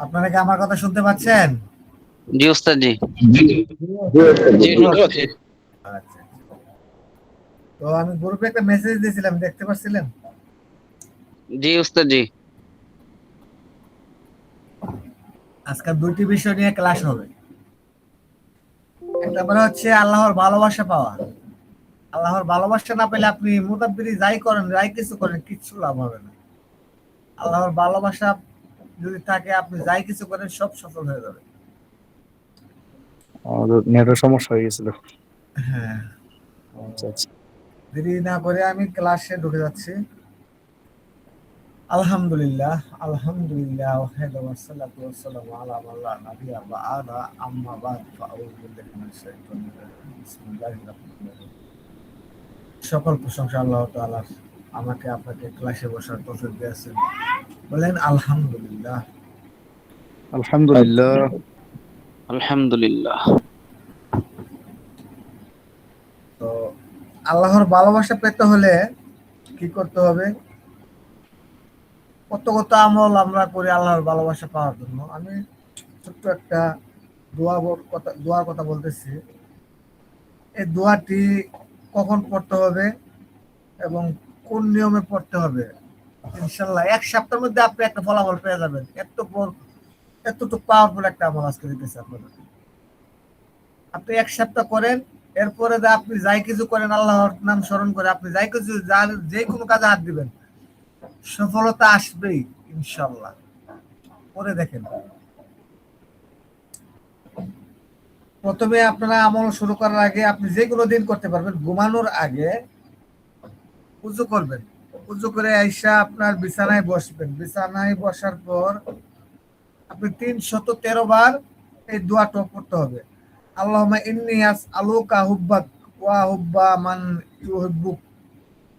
আপনারা কি আমার কথা শুনতে পাচ্ছেন? জি উস্তাদ জি। জি শুনতে পাচ্ছি। আচ্ছা। তো আমি গ্রুপে একটা মেসেজ দিয়েছিলাম, দেখতে পাচ্ছিলেন? জি উস্তাদ জি। আজকে দুইটি বিষয় নিয়ে ক্লাস হবে। একটা মানে হচ্ছে আল্লাহর ভালোবাসা পাওয়া। আল্লাহর ভালোবাসা না পেলে আপনি মোতাব্বিরি যাই করেন, যাই কিছু করেন, কিচ্ছু লাভ হবে না। আল্লাহর ভালোবাসা যদি থাকে, আপনি যাই কিছু করেন সব সফল হয়ে যাবে। আমাদের নেটের সমস্যা হয়ে গেছিল। হ্যাঁ, আচ্ছা আচ্ছা। দেরি না করে আমি ক্লাসে ঢুকে যাচ্ছি। আলহামদুলিল্লাহ, আলহামদুলিল্লাহ, ওয়াহদাহু ওয়াসসালাতু ওয়াসসালামু আলা মান লা নাবিয়্যা বা'দা, আম্মা বা'দ, ফাআউযু বিল্লাহি মিনাশ শাইতানির রাজিম। বিসমিল্লাহির রাহমানির রাহিম। সকল প্রশংসা আল্লাহ তাআলার। আমাকে আপনাকে ক্লাসে বসার তৌফিক দিয়েছেন। বলেন আলহামদুলিল্লাহ। আলহামদুলিল্লাহ। আলহামদুলিল্লাহ। তো আল্লাহর ভালোবাসা পেতে হলে কি করতে হবে? কত কত আমল আমরা করি আল্লাহর ভালোবাসা পাওয়ার জন্য। আমি ছোট্ট একটা দোয়ার কথা বলতেছি। এই দোয়াটি কখন পড়তে হবে এবং কোন নিয়মে পড়তে হবে, ইনশাল্লাহ 1 সপ্তাহের মধ্যে আপনি একটা ফলাফল পেয়ে যাবেন। এতটুকু পাওয়ারফুল একটা আমল আজকে দিতেছে আপনাদের। আপনি 1 সপ্তাহ করেন, এরপরে আপনি যাই কিছু করেন আল্লাহর নাম স্মরণ করে, আপনি যাই কিছু যে কোনো কাজে হাত দিবেন, সফলতা আসবেই ইনশাল্লাহ। করে দেখেন। প্রথমে আপনারা আমল শুরু করার আগে আপনি যে কোনো দিন করতে পারবেন, ঘুমানোর আগে উযু করবেন। উযু করে আইসা আপনার বিছানায় বসবেন। বিছানায় বসার পর আপনি 313 বার এই দোয়াটা পড়তে হবে। আল্লাহুম্মা ইন্নী আসআলুকা হুব্বাক ওয়া হুব্বা মান ইউহিব্বুক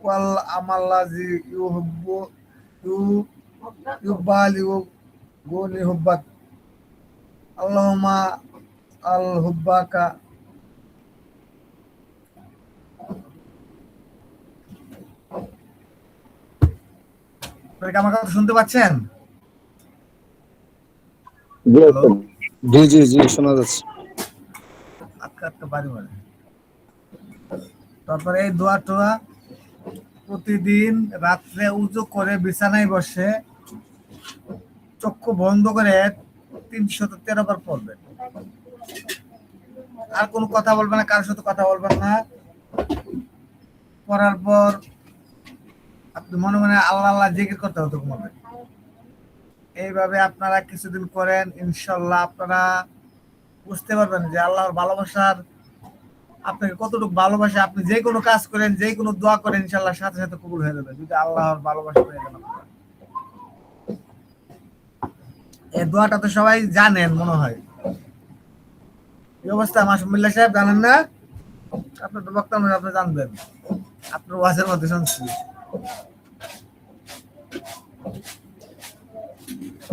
ওয়াল আমাল্লাযী ইউবালিগুনি হুব্বাক। আল্লাহুম্মা আল হুব্বাকা। আপনারা কি আমার কথা শুনতে পাচ্ছেন? হ্যালো, জি জি জি শোনা যাচ্ছে। আটকা বাড়ি মারে। তারপরে এই দোয়াটা প্রতিদিন রাত্রে উযু করে বিছানায় বসে চক্ষু বন্ধ করে 313 বার পড়বেন। আর কোনো কথা বলবেন না, কারোর সাথে কথা বলবেন না। পড়ার পর আপনি মনে মনে আল্লাহ আল্লাহ জিকির করতে হতো ঘুমাবেন। এইভাবে আপনারা কিছুদিন করেন, ইনশাল্লাহ আপনারা বুঝতে পারবেন যে আল্লাহর ভালোবাসার আপনাকে কতটুকু ভালোবাসে। আপনি যে কোনো কাজ করেন, যে কোনো দোয়া করেন, ইনশাল্লাহ সাথে সাথে কবুল হয়ে যাবে যদি আল্লাহর ভালোবাসা পেয়ে যান আপনারা। এই দোয়াটা তো সবাই জানেন মনে হয়। এই অবস্থা মাসুমিল্লাহ সাহেব জানেন না? আপনার তো বক্তা মনে হয় আপনি জানবেন, আপনার ওয়াজের মধ্যে শুনছি।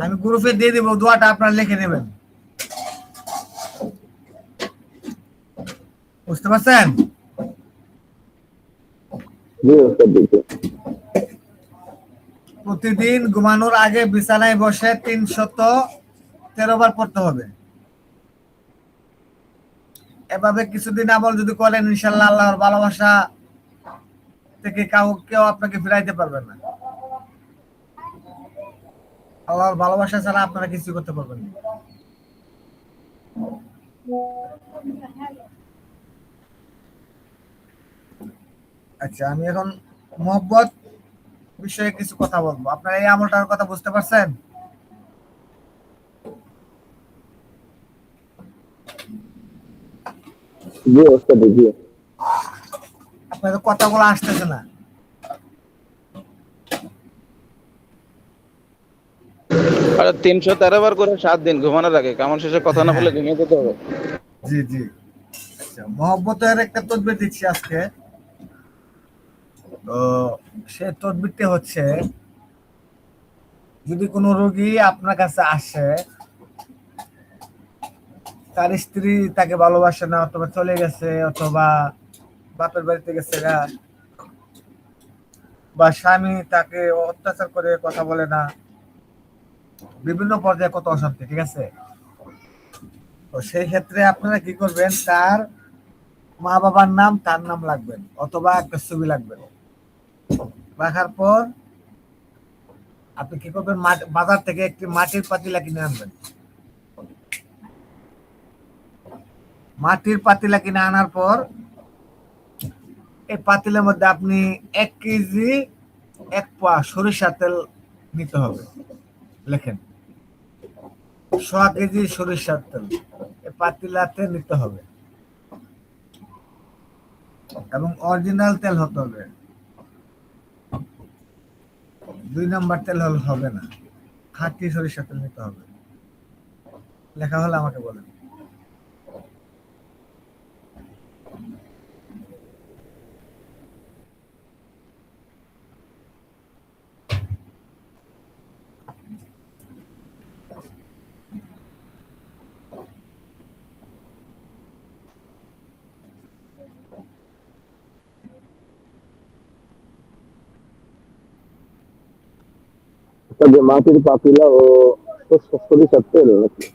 আমি গ্রুপে দিয়ে দিব, দোয়াটা আপনারা লিখে নেবেন। বুঝতে পারছেন? প্রতিদিন ঘুমানোর আগে বিছানায় বসে 313 বার পড়তে হবে। এভাবে কিছুদিন আমল যদি করেন, ইনশাল্লাহ আল্লাহর ভালোবাসা থেকে কেউ আপনাকে ফিরাইতে পারবে না। আল্লাহর ভালোবাসা ছাড়া আপনারা কিছু করতে পারবেন না। আচ্ছা, আমি এখন মহব্বত বিষয়ে কিছু কথা বলবো। আপনারা এই আমলটার কথা বুঝতে পারছেন? আপনাদের কথাগুলো আসতেছে না। আর 313 বার করে 7 দিন ঘুমানোর আগে, কামন শেষে কথা না বলে ঘুমিয়ে যেতে হবে। জি জি। আচ্ছা, মহব্বতের একটা তদবির দিচ্ছি আজকে। তো সে তদবিরটি হচ্ছে, যদি কোনো রোগী আপনার কাছে আসে, তার স্ত্রী তাকে ভালোবাসে না, অথবা চলে গেছে, অথবা বাপের বাড়িতে গেছে গা, বা স্বামী তাকে অত্যাচার করে কথা বলে না, বিভিন্ন পর্যায়ে কত অশান্তি, ঠিক আছে? তো সেই ক্ষেত্রে আপনারা কি করবেন, তার মা বাবার নাম, তার নাম লাগবেন, অথবা একটা ছবি লাগবে। রাখার পর আপনি কি করবেন, বাজার থেকে একটি মাটির পাতিলা কিনে আনবেন। মাটির পাতিলা কিনে আনার পর এই পাতিলের মধ্যে আপনি 1 কেজি 1 পোয়া সরিষার তেল নিতে হবে। লেখেন 100 কেজি সরিষার তেল এই পাতিলাতে নিতে হবে, এবং অরিজিনাল তেল হতে হবে। 2 নম্বর তেল হবে না, খাঁটি সরিষার তেল নিতে হবে। লেখা হলে আমাকে বলেন। যে মাটির পাতিলা ও সরিষার তেল নাকি?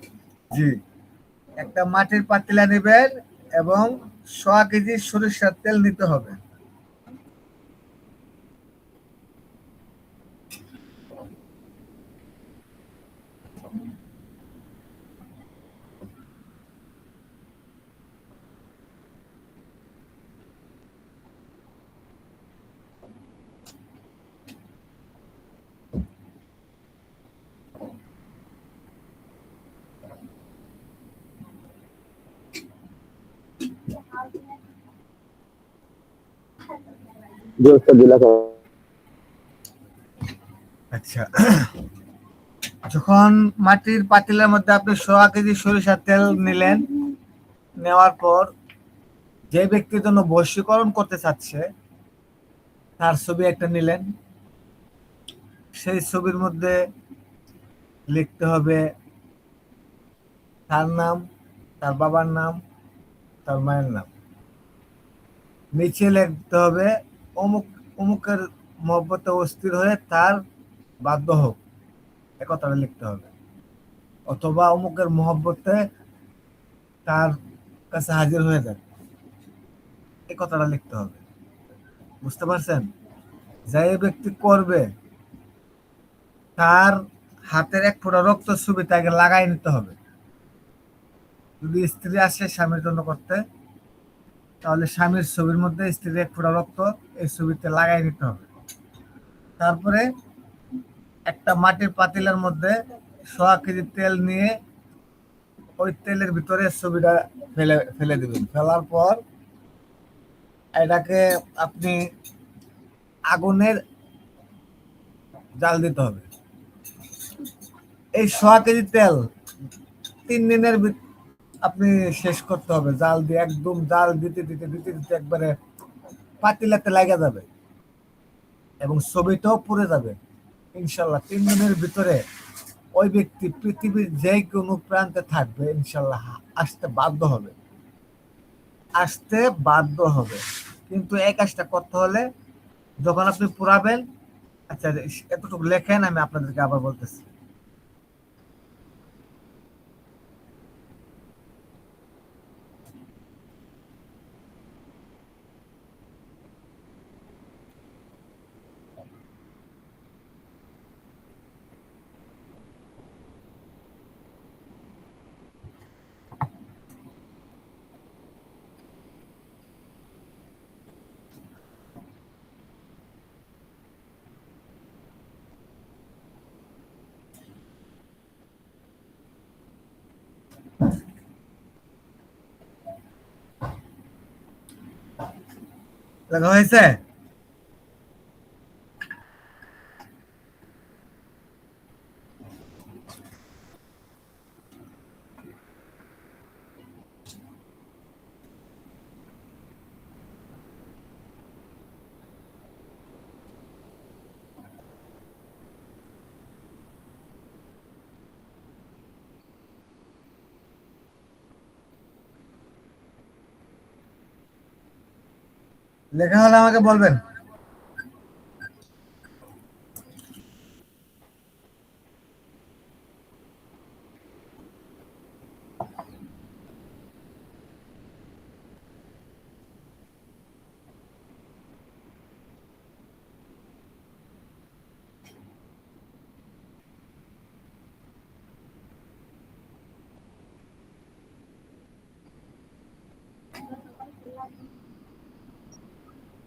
জি, একটা মাটির পাতিলা নেবেন এবং 100 কেজি সরিষার তেল নিতে হবে। জি ওস্তাদ জি, লেখা। আচ্ছা, যখন মাটির পাতিলার মধ্যে আপনি 100 কেজি সরিষার তেল নিলেন, নেওয়ার পর যে ব্যক্তির জন্য বশীকরণ করতে চাচ্ছে তার ছবি একটা নিলেন। সেই ছবির মধ্যে লিখতে হবে তার নাম, তার বাবার নাম, তার মায়ের নাম। নিচে লিখতে হবে অমুক অমুকের মহব্বতে অস্থির হয়ে তার বাধ্য হোক, এ কথাটা লিখতে হবে। অথবা অমুকের মহব্বতে তার কাছে হাজির হয়ে যান, এই কথাটা লিখতে হবে। বুঝতে পারছেন? যে ব্যক্তি করবে তার হাতের 1 ফোঁটা রক্ত ছবি তাকে লাগাই নিতে হবে। যদি স্ত্রী আসে স্বামীর জন্য করতে, তাহলে স্বামীর ছবির মধ্যে স্ত্রীর 1 ফোঁটা রক্ত এই ছবিতে লাগাই নিতে হবে। তারপরে একটা মাটির পাতিলের মধ্যে 100 কেজি তেল নিয়ে ওই তেলের ভিতরে ছবিটা ফেলে ফেলে দিবেন। ফেলার পর এটাকে আপনি আগুনের জাল দিতে হবে। এই 100 কেজি তেল 3 দিনের আপনি শেষ করতে হবে। জাল দিয়ে একদম জাল দিতে দিতে দিতে দিতে একবারে পাতিলাতে লাগা যাবে এবং ছবিটাও পুড়ে যাবে। ইনশাল্লাহ 3 দিনের ভিতরে ওই ব্যক্তি পৃথিবীর যে কোনো প্রান্তে থাকবে, ইনশাল্লাহ আসতে বাধ্য হবে, আসতে বাধ্য হবে। কিন্তু এই কাজটা করতে হলে যখন আপনি পুরাবেন, আচ্ছা এতটুকু লেখেন, আমি আপনাদেরকে আবার বলতেছি। লেখা হয়েছে? লেখা হলে আমাকে বলবেন।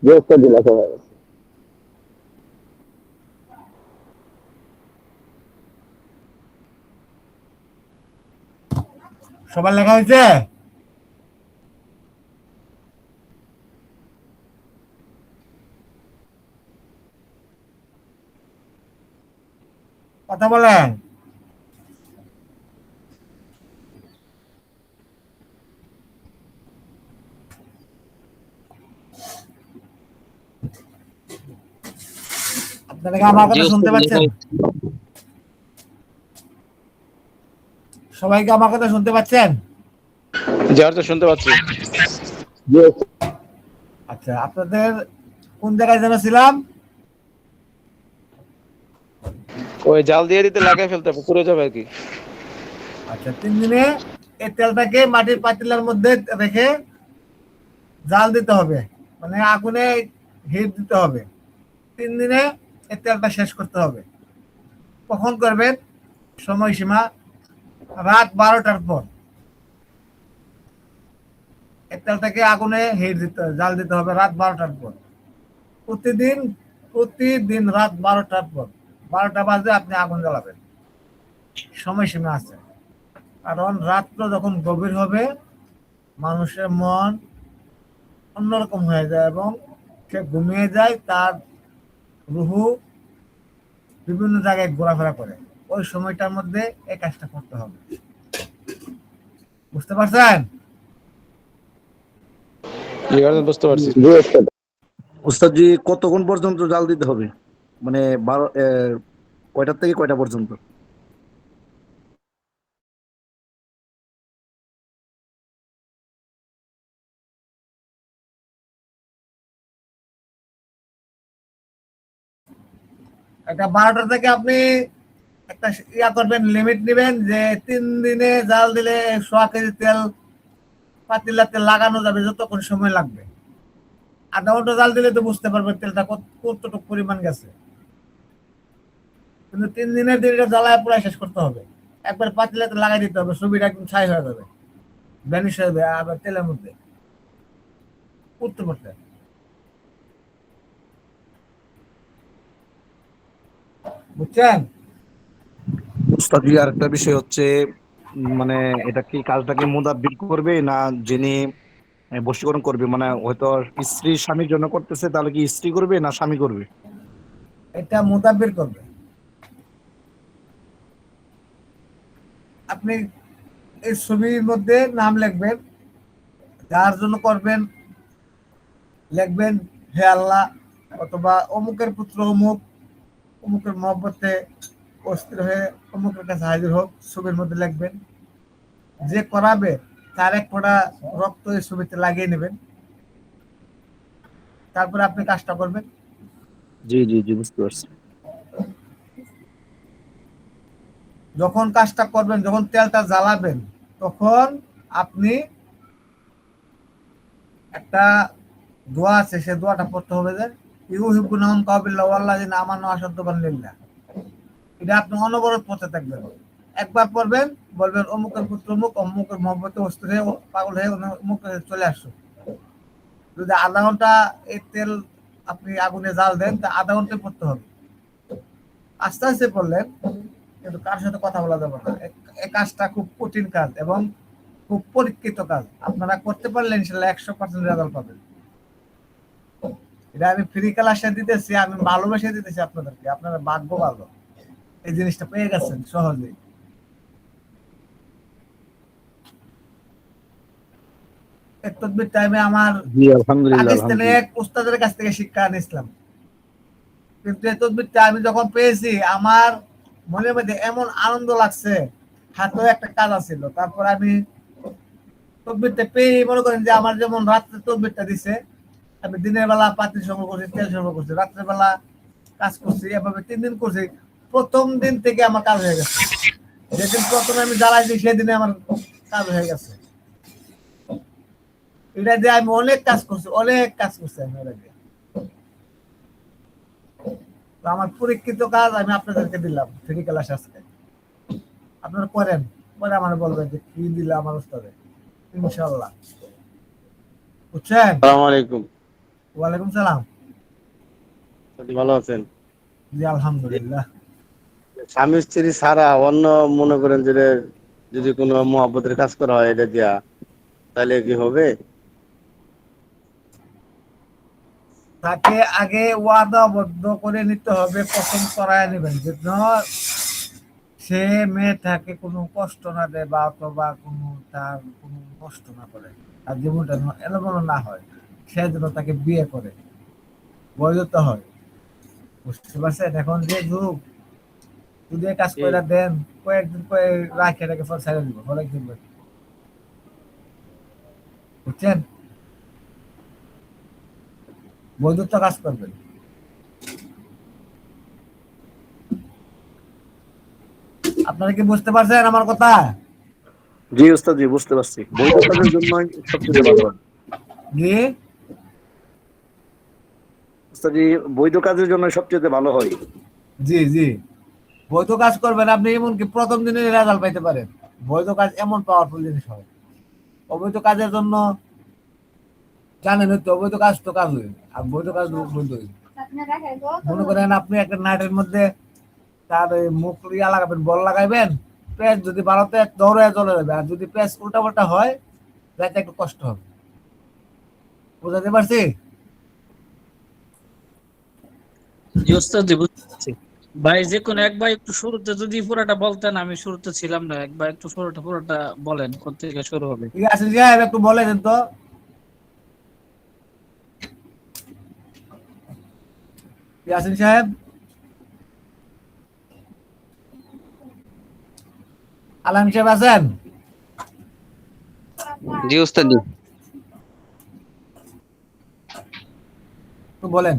জি ওস্তাদ জি লেখা হয়ে গেছে। সবার লেখা হয়েছে? কথা বলেন। আপনারা কি আমার জি কথা শুনতে উস্তাদ জি, পাচ্ছেন? সবাই কি আমার কথা শুনতে পাচ্ছেন? যার তো শুনতে পাচ্ছি। জি ওস্তাদ। আচ্ছা, আপনাদের কোন জায়গায় যেন ছিলাম? ওই জাল দিয়ে দিতে লাগাই ফেলতে হবে, পুড়ে যাবে আর কি। আচ্ছা, 3 দিনে এই তেলটাকে মাটির পাতিলার মধ্যে রেখে জাল দিতে হবে, মানে আগুনে হিট দিতে হবে। 3 দিনে এই তেলটা শেষ করতে হবে। কখন করবেন? সময়সীমা রাত 12টার পর। এই তেলটাকে আগুনে হিট দিতে হবে, জাল দিতে হবে রাত 12টার পর। প্রতিদিন প্রতিদিন রাত 12টার পর, 12টা বাজে আপনি আগুন জ্বালাবেন। সময়সীমা আছে, কারণ রাত্র যখন গভীর হবে মানুষের মন অন্যরকম হয়ে যায় এবং সে ঘুমিয়ে যায়, তার রুহু বিভিন্ন জায়গায় ঘোরাফেরা করে। ওই সময়টার মধ্যে এই কাজটা করতে হবে। বুঝতে পারছেন? বুঝতে পারছি। জি ওস্তাদ। ওস্তাদ জি কতক্ষণ পর্যন্ত জাল দিতে হবে? মানে 12 কয়টা থেকে কয়টা পর্যন্ত? এটা 12টা থেকে আপনি একটা ইয়া করবেন, লিমিট নেবেন যে 3 দিনে জাল দিলে 100 কেজি তেল পাতিলাতে লাগানো যাবে, যতক্ষণ সময় লাগবে। আধা ঘন্টা জাল দিলে তো বুঝতে পারবেন তেলটা কতটুকু পরিমাণ গেছে। কিন্তু 3 দিনের দিনটা জ্বালায় পুরো শেষ করতে হবে। একবার পাতিলাতে লাগাই দিতে হবে, ছবিটা একদম ছাই হয়ে যাবে, ভ্যানিশ হয়ে যাবে আবার তেলের মধ্যে উঠতে পড়তে। বুঝছেন? ওস্তাদ জি আরেকটা বিষয় হচ্ছে মানে এটা কি কাজটা কি মুদাব্বির করবে না যিনি বশীকরণ করবে? মানে হয়তো স্ত্রী স্বামীর জন্য করতেছে, তাহলে কি স্ত্রী করবে না স্বামী করবে? এটা মোতাবের করবে। আপনি এই ছবির মধ্যে নাম লিখবেন, যার জন্য করবেন লিখবেন হে আল্লাহ, অথবা অমুকের পুত্র অমুক, অমুকের মহব্বতে অস্থির হয়ে অমুকের কাছে হাজির হোক, ছবির মধ্যে লিখবেন। যে করাবে তার এক ফোঁটা রক্ত এই ছবিতে লাগিয়ে নেবেন, তারপরে আপনি কাজটা করবেন। জি জি জি বুঝতে পারছি। যখন কাজটা করবেন, যখন তেলটা জ্বালাবেন, তখন আপনি একটা দোয়া আছে, সে দোয়াটা পড়তে হবে যে ইউহিব্বুনাহুম কাবিল্লাহ ওয়াল্লাযিনা আমানু আশাদ্দু বিল্লাহ। এটা আপনি অনবরত পড়তে থাকবেন। একবার পড়বেন, বলবেন অমুকের পুত্র অমুক, অমুকের মহব্বতে অস্থির হয়ে পাগল হয়ে অমুক চলে আসো। যদি আধা ঘন্টা এই তেল আপনি আগুনে জাল দেন, তা আধা ঘন্টায় পড়তে হবে। আস্তে আস্তে পড়লেন, কিন্তু কার সাথে কথা বলা যাবে না। এই কাজটা খুব কঠিন কাজ এবং খুব পরীক্ষিত কাজ। আপনারা করতে পারলে ইনশাল্লাহ 100% রেজাল্ট পাবেন। এটা আমি ফ্রি ক্লাসে দিতেছি, আমি ভালোবেসে দিতেছি আপনাদেরকে। আপনারা ভাগ্য ভালো, এই জিনিসটা পেয়ে গেছেন সহজেই। এই তদবির টাইমে আমার জি আলহামদুলিল্লাহ পাকিস্তানে আলহামদুলিল্লাহ। এক উস্তাদের কাছ থেকে শিক্ষা নিয়েছিলাম, কিন্তু এই তদবিরটা আমি যখন পেয়েছি আমার মনের মধ্যে এমন আনন্দ লাগছে, হাতেও একটা কাজ আছিল। তারপর আমি তদবিরটা পেয়ে মনে করেন যে আমার যেমন রাত্রে তদবিরটা দিছে, আমি দিনের বেলা পাতি সংগ্রহ করছি, তেল সংগ্রহ করছি, রাত্রের বেলা কাজ করছি, এভাবে 3 দিন করছি। প্রথম দিন থেকে আমার কাজ হয়ে গেছে। যেদিন প্রথমে আমি জ্বালাইছি সেদিনে আমার কাজ হয়ে গেছে। এটা দিয়ে আমি অনেক কাজ করছি, অনেক কাজ করছি আমি এটা দিয়ে। তো আমার পরীক্ষিত কাজ আমি আপনাদেরকে দিলাম ফ্রি ক্লাস আজকে। আপনারা করেন, পরে আমার বলবেন যে কি দিলে আমার উস্তাদে। ইনশাল্লাহ। বুঝছেন? আসসালামু আলাইকুম। ওয়ালাইকুম সালাম। ভালো আছেন? জি আলহামদুলিল্লাহ। স্বামী স্ত্রী ছাড়া অন্য মনে করেন যে যদি কোনো মহব্বতের কাজ করা হয় এটা দিয়া, তাহলে কি হবে? তাকে আগে ওয়াদাবদ্ধ করে নিতে হবে, পছন্দ করায় নেবেন যেন সে মেয়েটাকে কোনো কষ্ট না দেয় বা অথবা কোনো তার কোনো কষ্ট না করে, তার জীবনটা যেন এলোমেলো না হয়, সে যেন তাকে বিয়ে করে, বৈধতা হয়। বুঝতে পারছেন? এখন যে যুগ, যদি এই কাজ করে দেন কয়েকদিন পরে রাখে রেখে পর ছেড়ে দিব, পরে কিনবেন। বুঝছেন? বৈধতা কাজ করবেন। আপনারা কি বুঝতে পারছেন আমার কথা? জি উস্তাদ জি, বুঝতে পারছি। বৈধ কাজের জন্য সবচেয়ে ভালো হয়। জি উস্তাদ জি, বৈধ কাজের জন্য সবচেয়ে ভালো হয়। জি জি, বৈধ কাজ করবেন, আপনি এমনকি প্রথম দিনে রেজাল্ট পাইতে পারেন। বৈধ কাজ এমন পাওয়ারফুল জিনিস হয়। অবৈধ কাজের জন্য জানেন তো, অবৈধ কাজ তো কাজ হয়, আর বৈধ কাজ বৈধ হয়। মনে করেন আপনি একটা নাটের মধ্যে তার ওই মুখ ইয়া লাগাবেন, বল লাগাইবেন, পেঁচ যদি ভালোতে দৌড়ে চলে যাবে, আর যদি পেঁচ উল্টা পাল্টা হয় যাইতে একটু কষ্ট হবে। বুঝাতে পারছি? জি ওস্তাদ জি, বুঝতে পারছি। ভাই যে কোনো একবার একটু শুরুতে যদি পুরোটা বলতেন, আমি শুরুতে ছিলাম না, একবার একটু পুরোটা বলেন কোথা থেকে শুরু হবে। ঠিক আছে সাহেব, একটু বলে দেন তো। ইয়াসিন সাহেব, আলাম সাহেব আছেন? জি উস্তাদ জি। একটু বলেন।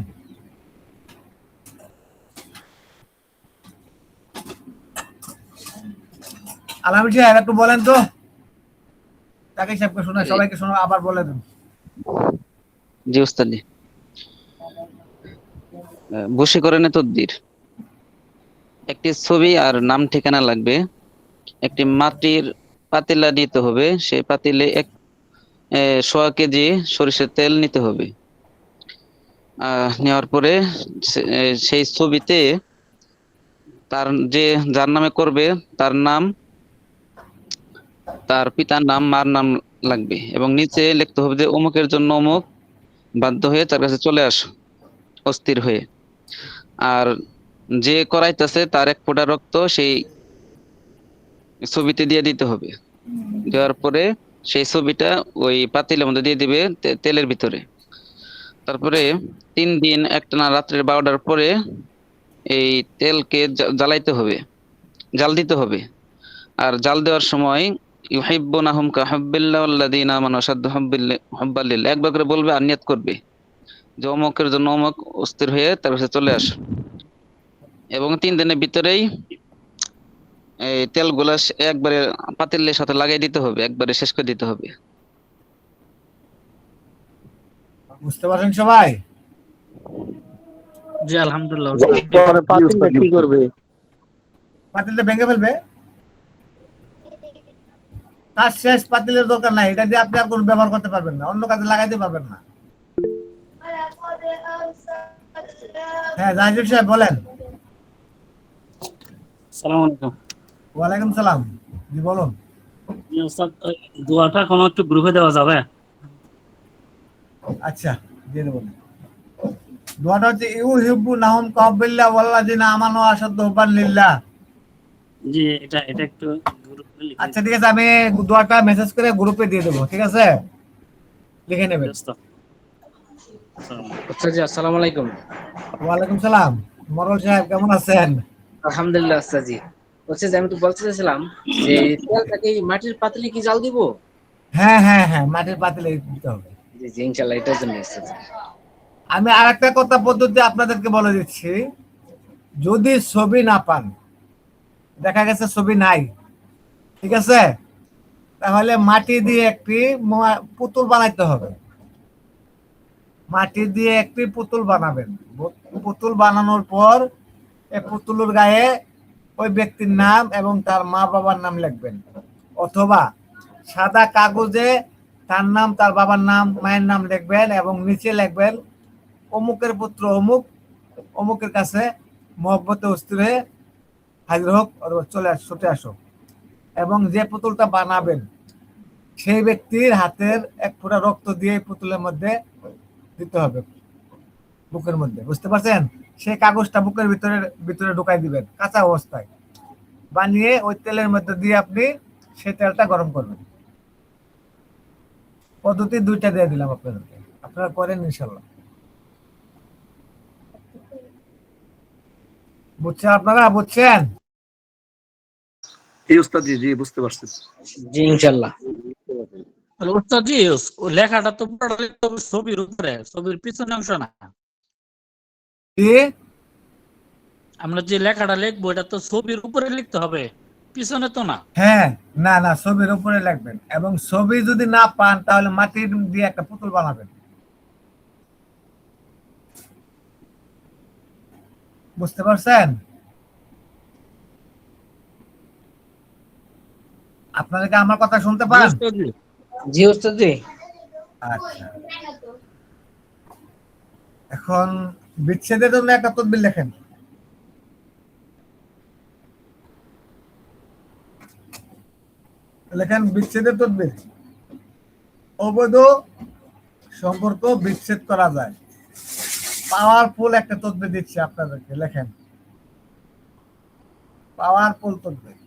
আলাম সাহেব একটু বলেন তো, তাকে সাহেবকে শোনা, সবাইকে শোনা, আবার বলে দেন। জি উস্তাদ জি। বশীকরণে তদ্বির। একটি ছবি আর নাম ঠিকানা লাগবে। একটি মাটির পাতিলা নিতে হবে, সেই পাতিলে সোয়া কেজি সরিষার তেল নিতে হবে। নেওয়ার পরে সেই ছবিতে তার যার নামে করবে তার নাম, তার পিতার নাম, মার নাম লাগবে, এবং নিচে লিখতে হবে যে অমুকের জন্য অমুক বাধ্য হয়ে তার কাছে চলে আসো, অস্থির হয়ে। আর যে করাইতেছে তার এক ফোঁটা রক্ত সেই ছবিতে দিয়ে দিতে হবে। দেওয়ার পরে সেই ছবিটা ওই পাতিলের মধ্যে দিয়ে দিবে তেলের ভিতরে। তারপরে 3 দিন একটানা রাত্রের 12টার পরে এই তেলকে জ্বালাইতে হবে, জাল দিতে হবে। আর জাল দেওয়ার সময় ইউহিব্বুনাহুম কাহুব্বিল্লাহ ওয়াল্লাযীনা আমানু আশাদ্দু হুব্বান লিল্লাহ একবার করে বলবে আর নিয়ত করবে যে অমুকের জন্য অমুক অস্থির হয়ে তার কাছে চলে আসো। এবং 3 দিনের ভিতরেই এই তেলগুলা একবারে পাতিলের সাথে লাগাই দিতে হবে, একবারে শেষ করে দিতে হবে। বুঝতে পারছেন সবাই? জি আলহামদুলিল্লাহ ওস্তাদ। পরে জি পাতিলটা উস্তাদ জি, কি উস্তাদ। করবে? পাতিলটা ভেঙে ফেলবে, তার শেষ পাতিলের দরকার নাই, এটা দিয়ে আপনি আর কোনো ব্যবহার করতে পারবেন না, অন্য কাজে লাগাইতে পারবেন না। হ্যাঁ জাহিদ সাহেব বলেন। আসসালামু আলাইকুম। ওয়ালাইকুম সালাম। জি বলুন। জি ওস্তাদ, ওই দোয়াটা কোনো একটু গ্রুপে দেওয়া যাবে? আচ্ছা, দিয়ে দেবো। দোয়াটা হচ্ছে ইউহিব্বুনাহুম কাহুব্বিল্লাহ ওয়াল্লাযীনা আমানু আশাদ্দু হুব্বান লিল্লাহ। জি এটা একটু গ্রুপে লিখে আচ্ছা দিন। ঠিক আছে, আমি দোয়াটা মেসেজ করে গ্রুপে দিয়ে দেবো, ঠিক আছে? লিখে জি নেবেন। ওস্তাদ। আচ্ছা জি, আসসালামু আলাইকুম। ওয়ালাইকুম সালাম। মরল সাহেব কেমন আছেন? আলহামদুলিল্লাহ আস্তাজি। হচ্ছে যে আমি তো বলতে চাইছিলাম যে তেলটাকে এই মাটির পাতিলে কি জাল দিব? হ্যাঁ হ্যাঁ হ্যাঁ, মাটির পাতিলে দিতে হবে। জি জি ইনশাআল্লাহ এটার জন্য আস্তাজি। আমি আর একটা কথা পদ্ধতি আপনাদেরকে বলে দিচ্ছি। যদি ছবি না পান, দেখা গেছে ছবি নাই, ঠিক আছে, তাহলে মাটি দিয়ে একটি পুতুল বানাইতে হবে। মাটি দিয়ে একটি পুতুল বানাবেন। পুতুল বানানোর পর এই পুতুলের গায়ে ওই ব্যক্তির নাম এবং তার মা বাবার নাম লিখবেন, অথবা সাদা কাগজে তার নাম, তার বাবার নাম, মায়ের নাম লিখবেন এবং নিচে লিখবেন অমুকের পুত্র অমুক, অমুকের কাছে মহব্বতে অস্থির হয়ে হাজির হোক অথবা ছুটে আসো। এবং যে পুতুলটা বানাবেন সেই ব্যক্তির হাতের এক ফোঁটা রক্ত দিয়ে পুতুলের মধ্যে দিতে হবে, বুকের মধ্যে, বুঝতে পারছেন? সেই কাগজটা বুকের ভিতরে ভিতরে ঢুকাই দিবেন কাঁচা অবস্থায়, বানিয়ে ওই তেলের মধ্যে দিয়ে আপনি সেই তেলটা গরম করবেন। পদ্ধতি দুইটা দিয়ে দিলাম আপনাদেরকে, আপনারা করেন ইনশাল্লাহ। বুঝছেন? আপনারা বুঝছেন? এই উস্তাদ জি, জি বুঝতে পারছি। জি ইনশাল্লাহ। তাহলে ওস্তাদ জি, ও লেখাটা তো পুরোটা লিখতে হবে ছবির উপরে, ছবির পিছনে অংশ না। কি? আমরা যে লেখাটা লিখবো এটা তো ছবির উপরে লিখতে হবে, পিছনে তো না। হ্যাঁ, না না, ছবির উপরে লিখবেন এবং ছবি যদি না পান তাহলে মাটির দিয়ে একটা পুতুল বানাবেন। বুঝতে পারছেন? আপনারা কি আমার কথা শুনতে পান? ওস্তাদ জি, জি ওস্তাদ জি। আচ্ছা, এখন বিচ্ছেদের জন্য একটা তদবির লেখেন। লেখেন বিচ্ছেদের তদবির। অবৈধ সম্পর্ক বিচ্ছেদ করা যায়। পাওয়ারফুল একটা তদবির দিচ্ছি আপনাদেরকে, লেখেন পাওয়ারফুল তদবির।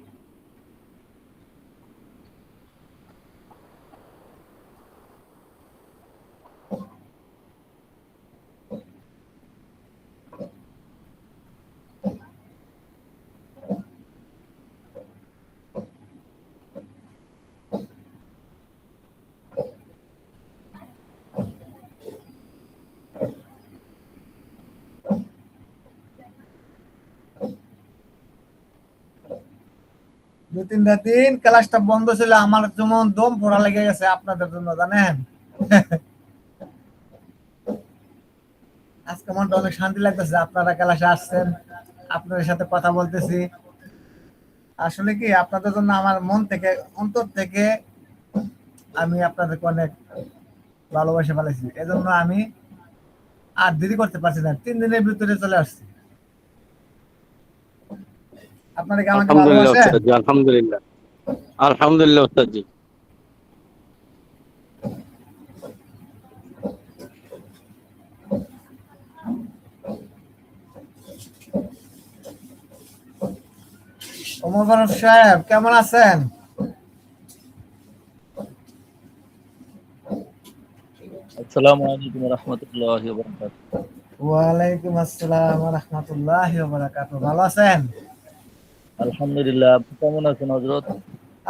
দু তিনটা দিন ক্লাসটা বন্ধ ছিল, আমার যেমন দম পড়া লেগে গেছে আপনাদের জন্য, জানেন? আজকে মনটা অনেক শান্তি লাগতেছে, আপনারা ক্লাসে আসছেন, আপনাদের সাথে কথা বলতেছি। আসলে কি আপনাদের জন্য আমার মন থেকে, অন্তর থেকে আমি আপনাদেরকে অনেক ভালোবাসা ফেলেছি। এজন্য আমি আর দেরি করতে পারছি না, 3 দিনের ভিতরে চলে আসছি। আপনারা কি আমাকে আলহামদুলিল্লাহ ভালোবাসেন? ওস্তাদ জি, আলহামদুলিল্লাহ, আলহামদুলিল্লাহ ওস্তাদ জি। ওমর ফারুক সাহেব কেমন আছেন? আসসালামু আলাইকুম ওয়া রাহমাতুল্লাহি ওয়া বারাকাতুহু। ওয়ালাইকুম আসসালাম ওয়া রাহমাতুল্লাহি ওয়া বারাকাতুহু। ভালো আছেন? আলহামদুলিল্লাহ, আপনি কেমন আছেন হযরত?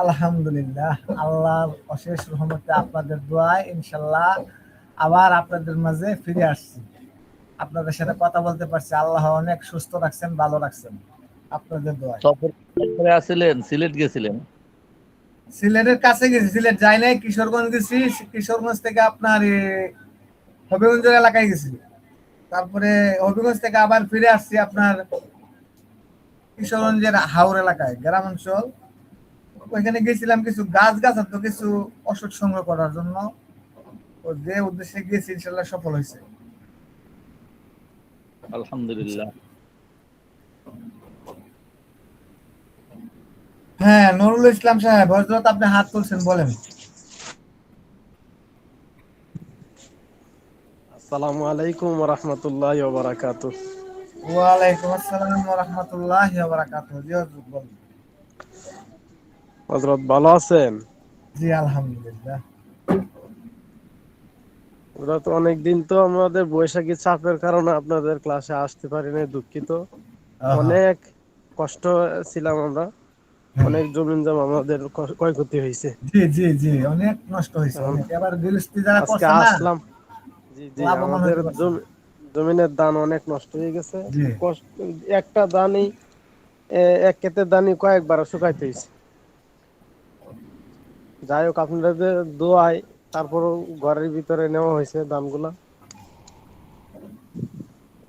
আলহামদুলিল্লাহ, আল্লাহর অশেষ রহমতে আপনাদের দোয়ায় ইনশাল্লাহ আবার আপনাদের মাঝে ফিরে আসছি। আপনাদের সাথে কথা বলতে পারছি, আল্লাহ অনেক সুস্থ রাখছেন, ভালো রাখছেন আপনাদের দোয়ায়। সফরে আছিলেন, সিলেট গেছিলেন? সিলেটের কাছে গেছি, সিলেট যাই নাই, কিশোরগঞ্জ গেছি। কিশোরগঞ্জ থেকে আপনার হবিগঞ্জ এলাকায় গেছি, তারপরে হবিগঞ্জ থেকে আবার ফিরে আসছি আপনার কিশোরগঞ্জের হাওর এলাকায়, গ্রাম অঞ্চল। ওইখানে গেছিলাম কিছু গাছ তো কিছু ওষুধ সংগ্রহ করার জন্য। ও যে উদ্দেশ্যে গিয়েছি ইনশাল্লাহ সফল হয়েছে। আলহামদুলিল্লাহ। হ্যাঁ, নুরুল ইসলাম সাহেব, হযরত আপনি হাত তুলছেন, বলেন। আসসালামু আলাইকুম ওয়া রাহমাতুল্লাহি ওয়া বারাকাতুহু। ওয়ালাইকুম আসসালাম ওয়া রাহমাতুল্লাহি ওয়া বারাকাতুহু। জি হুজুর, বলেন। হযরত ভালো আছেন? জি আলহামদুলিল্লাহ। হযরত অনেকদিন তো আমাদের বৈশাখী চাপের কারণে আপনাদের ক্লাসে আসতে পারিনি, দুঃখিত। আহা, অনেক কষ্ট ছিলাম আমরা, হ্যাঁ। অনেক জমিন জমা আমাদের ক্ষয়ক্ষতি হয়েছে। জি জি জি, অনেক নষ্ট হয়েছে, এখন অনেক। এবার গৃহস্থী যারা আজকে করছে না, আসলাম। জি জি, লাভবান আমাদের হতে পারছে না। জমিনের ধান অনেক নষ্ট হয়ে গেছে। জি একটা ধানই এক ক্ষেতের ধানই কয়েকবার শুকাইতে হয়েছে। যাই হোক, আপনাদের দোয়ায় তারপর ঘরের ভিতরে নেওয়া হয়েছে ধানগুলা।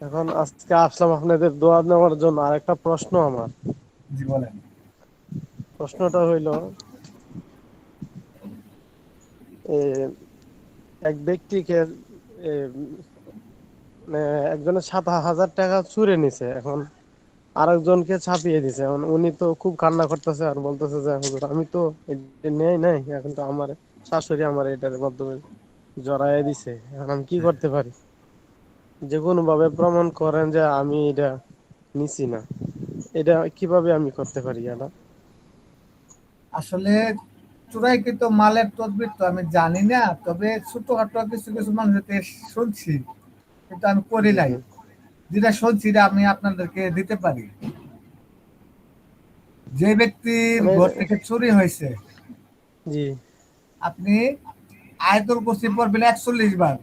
এখন আজকে আসলাম আপনাদের দোয়া নেওয়ার জন্য। আরেকটা প্রশ্ন আমার, জি, বলেন। প্রশ্নটা হইল, এ, এক ব্যক্তিকে এ, মানে একজনের 7,000 টাকা চুরে নিছে, এখন আরেকজনকে ছাপিয়ে দিছে। এখন উনি তো খুব কান্না করতেছে আর বলতেছে যে হুজুর আমি তো এটা নেই নাই, এখন তো আমার শাশুড়ি আমার এটার মাধ্যমে জড়াইয়া দিছে, এখন আমি কি করতে পারি? যে কোনো ভাবে প্রমাণ করেন যে আমি এটা নিছি না, এটা কিভাবে আমি করতে পারি এটা? আসলে চোরাইকৃত মালের তদবির তো আমি জানি না, তবে ছোটখাটো কিছু কিছু মানুষের থেকে শুনছি, কিন্তু আমি করি জি নাই। জি যেটা শুনছি এটা আমি আপনাদেরকে দিতে পারি। যে ব্যক্তির মানে ঘর থেকে চুরি হয়েছে, জি আপনি আয়তুল কুরসি পড়বেন 41 বার,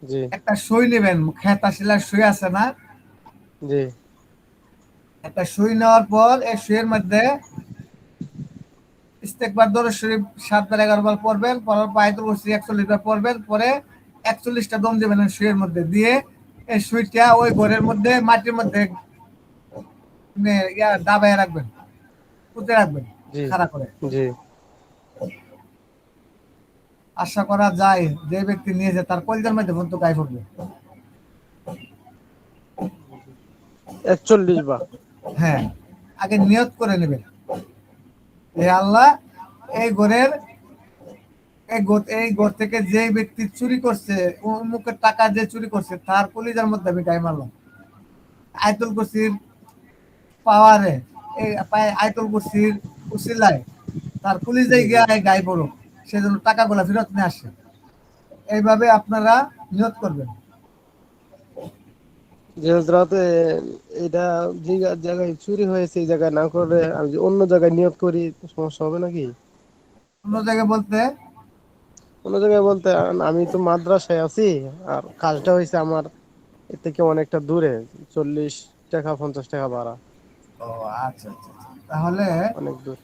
জি একটা সই নেবেন, খেতা শিলার সই আছে না, জি একটা সই নেওয়ার পর এই সইয়ের মধ্যে ইস্তেকবার দরুদ শরীফ 7 বার 11 বার পড়বেন, পড়ার পর আয়াতুল কুরসি 41 বার পড়বেন, পরে 41টা দম দেবেন ওই সুইয়ের মধ্যে দিয়ে, এই সুইটা ওই ঘরের মধ্যে মাটির মধ্যে দাবায় রাখবেন, পুঁতে রাখবেন জি খাড়া করে। জি আশা করা যায় যে ব্যক্তি নিয়েছে তার কলজার মধ্যে পর্যন্ত গায়ে পড়বে। 41 বার? হ্যাঁ, আগে নিয়ত করে নেবেন, হে আল্লাহ, এই ঘরের এই ঘর থেকে যে ব্যক্তি চুরি করছে, মুখের টাকা যে চুরি করছে তার কলিজার মধ্যে আমি গায়ে মারলাম আয়তুল কুরসির পাওয়ারে, এই আয়তুল কুরসির উসিলায় তার কলিজায় জি জি গিয়ে গায়ে পড়ো, সেজন্য টাকাগুলা ফেরত নিয়ে আসে। এইভাবে আপনারা নিয়ত করবেন। যে হজরতে এটা যে জায়গায় চুরি হয়েছে এই জায়গায় না করে আমি যদি অন্য জায়গায় নিয়োগ করি, সমস্যা হবে নাকি? অন্য জায়গায় বলতে অন্য জায়গায় বলতে আমি তো মাদ্রাসায় আছি, আর কাজটা হয়েছে আমার এর থেকে অনেকটা দূরে, 40 টাকা 50 টাকা ভাড়া, ও আচ্ছা আচ্ছা আচ্ছা। তাহলে অনেক দূর।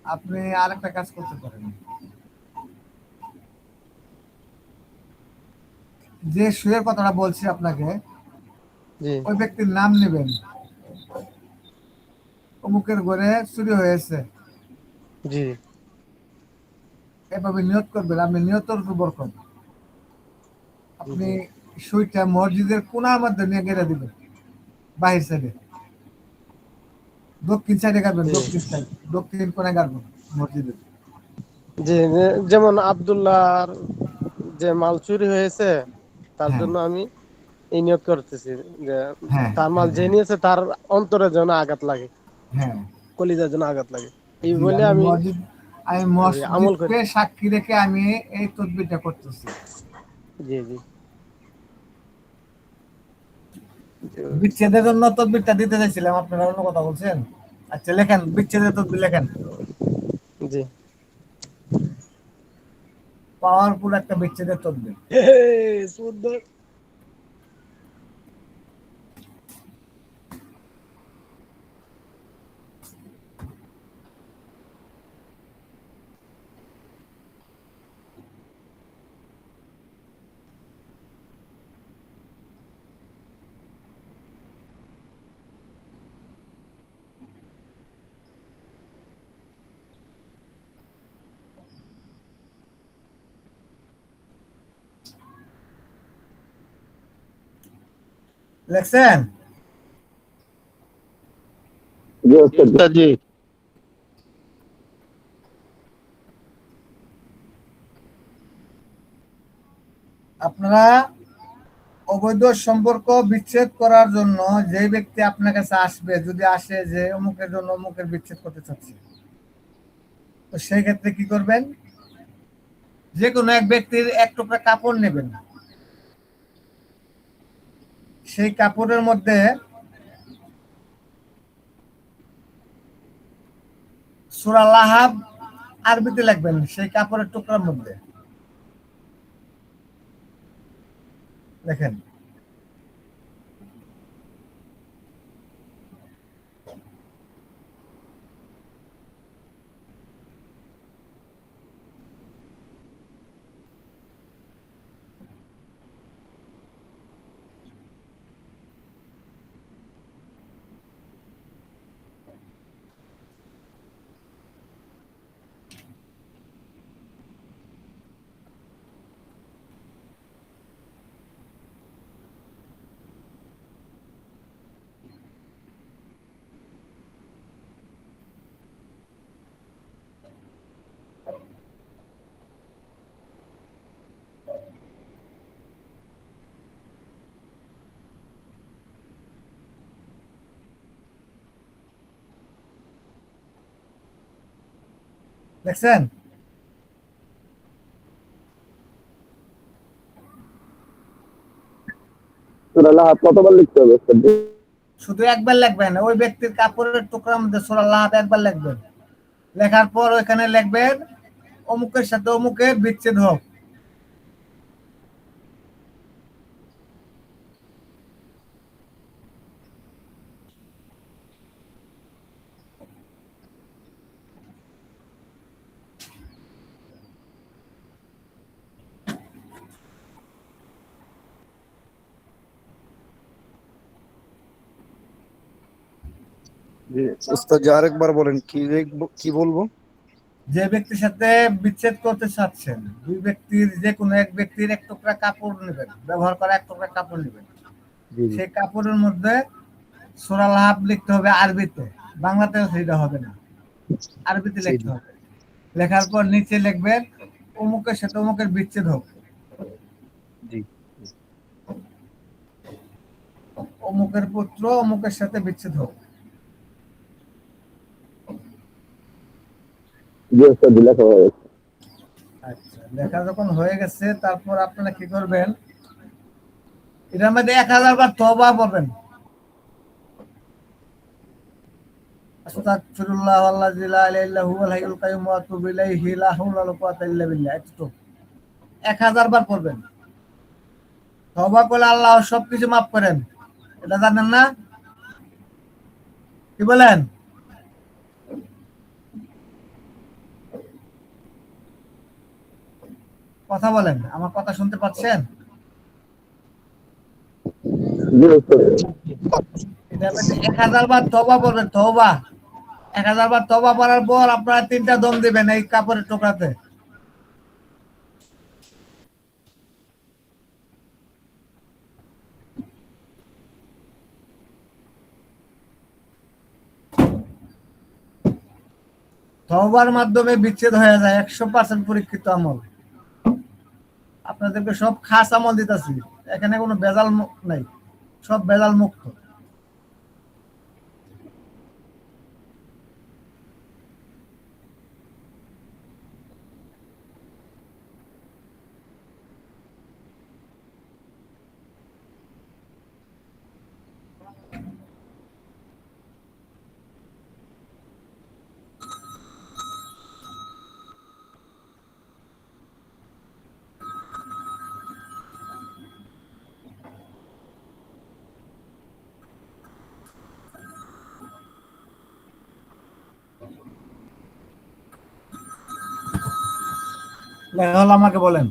আপনি আরেকটা কাজ করতে পারেন, যে সুয়ের কথাটা বলছি আপনাকে, জি ওই ব্যক্তির নাম নেবেন, অমুকের ঘরে চুরি হয়েছে, জি এভাবে নিয়ত করবেন। আপনি নিয়তের উপর বরকত। জি আপনি জি সুইটা মসজিদের কোনার মধ্যে নিয়ে গেড়ে দিবেন, বাহির সাইডে, দক্ষিণ সাইডে গাড়বেন, জি দক্ষিণ কোনায় গাড়বেন মসজিদের। জি যেমন আব্দুল্লাহর যে মাল চুরি হয়েছে তার হ্যাঁ জন্য আমি এই নিয়োগ করতেছি যে হ্যাঁ তার মাল হ্যাঁ যে নিয়েছে তার অন্তরের যেন আঘাত লাগে, হ্যাঁ। কলিজার জন্য আঘাত লাগে, এই জি, বলে আমি আমি আমল করি। মসজিদকে সাক্ষী রেখে আমি এই তদবিরটা করতেছি। জি জি বিচ্ছেদের জন্য তদবিরটা দিতে চাইছিলাম, আপনারা অন্য কথা বলছেন। আচ্ছা লেখেন, বিচ্ছেদের তদবির লেখেন, জি পাওয়ারফুল একটা বিচ্ছেদের তদবির। সুন্দর। লেখছেন? জি ওস্তাদ জি। আপনারা অবৈধ সম্পর্ক বিচ্ছেদ করার জন্য যে ব্যক্তি আপনার কাছে আসবে, যদি আসে যে অমুকের জন্য অমুকের বিচ্ছেদ করতে চাচ্ছে, তো সেই ক্ষেত্রে কি করবেন? যে কোনো এক ব্যক্তির এক টুকরা কাপড় নেবেন, সেই কাপড়ের মধ্যে সূরা লাহাব আরবিতে লিখবেন সেই কাপড়ের টুকরার মধ্যে। দেখেন, দেখছেন? সূরা লাহাব কতবার লিখতে হবে ওস্তাদ? শুধু একবার লিখবেন, ওই ব্যক্তির কাপড়ের টুকরার মধ্যে সূরা লাহাব একবার লিখবেন। লেখার পর ওখানে লিখবেন অমুকের সাথে অমুকের বিচ্ছেদ হোক। জি উস্তাদ জি আরেকবার বলেন, কি লিখবো, কি বলবো? যে ব্যক্তির সাথে বিচ্ছেদ করতে চাচ্ছেন, দুই ব্যক্তির যে কোনো এক ব্যক্তির এক টুকরা কাপড় নেবেন, ব্যবহার করা এক টুকরা কাপড় নেবেন। জি জি সেই কাপড়ের মধ্যে সূরা লাহাব লিখতে হবে আরবিতে, বাংলাতে সেটা হবে না, আরবিতে জি লিখতে জি হবে। লেখার পর নিচে লিখবেন অমুকের সাথে অমুকের বিচ্ছেদ হোক, জি অমুকের পুত্র অমুকের সাথে বিচ্ছেদ হোক। জি ওস্তাদ, লেখা হয়ে গেছে। আচ্ছা, লেখা যখন হয়ে গেছে তারপর আপনারা কি করবেন, এটার মধ্যে 1000 বার তওবা পড়বেন। আস্তাগফিরুল্লাহ আল্লাযী লা ইলাহা ইল্লা হুয়াল হাইয়ুল কাইয়্যুম ওয়া আতুবু ইলাইহি লা হাওলা ওয়ালা কুওয়াতা ইল্লা বিল্লাহ। এতটুকু 1000 বার পড়বেন। তওবা করলে আল্লাহ সবকিছু মাফ করেন, এটা জানেন না? কি বলেন? কথা বলেন, আমার কথা শুনতে পাচ্ছেন? জি ওস্তাদ। এটা 1000 বার তওবা পড়বেন, তওবা 1000 বার তওবা পড়ার পর আপনারা 3টা দম দিবেন এই কাপড়ের টুকরাতে। তওবার মাধ্যমে বিচ্ছেদ হয়ে যায়, 100% পরীক্ষিত আমল। আপনাদেরকে সব খাস আমল দিতেছি, এখানে কোনো ভেজাল নাই, সব ভেজাল মুক্ত। লেখা হলো আমাকে বলেন।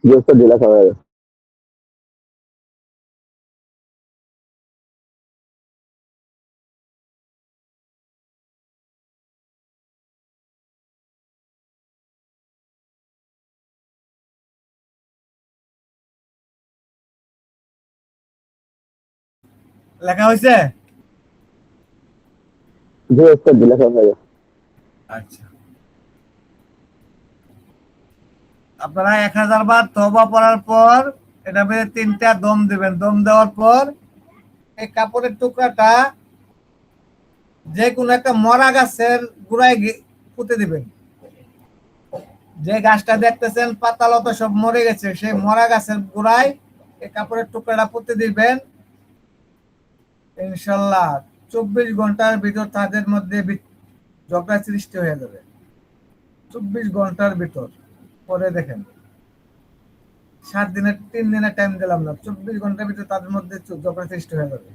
জি ওস্তাদ, লেখা হয়ে গেছে। লেখা হয়েছে? জি ওস্তাদ, লেখা হয়ে গেছে। আচ্ছা, আপনারা 1000 বার তওবা পড়ার পর এটা মধ্যে 3টা দম দিবেন। দম দেওয়ার পর এই কাপড়ের টুকরাটা যে কোনো একটা মরা গাছের গোড়ায় পুঁতে দিবেন। যে গাছটা দেখতেছেন পাতা লতা সব মরে গেছে, সেই মরা গাছের গোড়ায় এই কাপড়ের টুকরাটা পুঁতে দিবেন। ইনশাল্লাহ 24 ঘন্টার ভিতর তাদের মধ্যে ঝগড়া সৃষ্টি হয়ে যাবে। 24 ঘন্টার ভিতর, পরে দেখেন। 3 দিনের টাইম দিলাম না, 24 ঘন্টার ভিতর তাদের মধ্যে ঝগড়া সৃষ্টি হয়ে যাবে।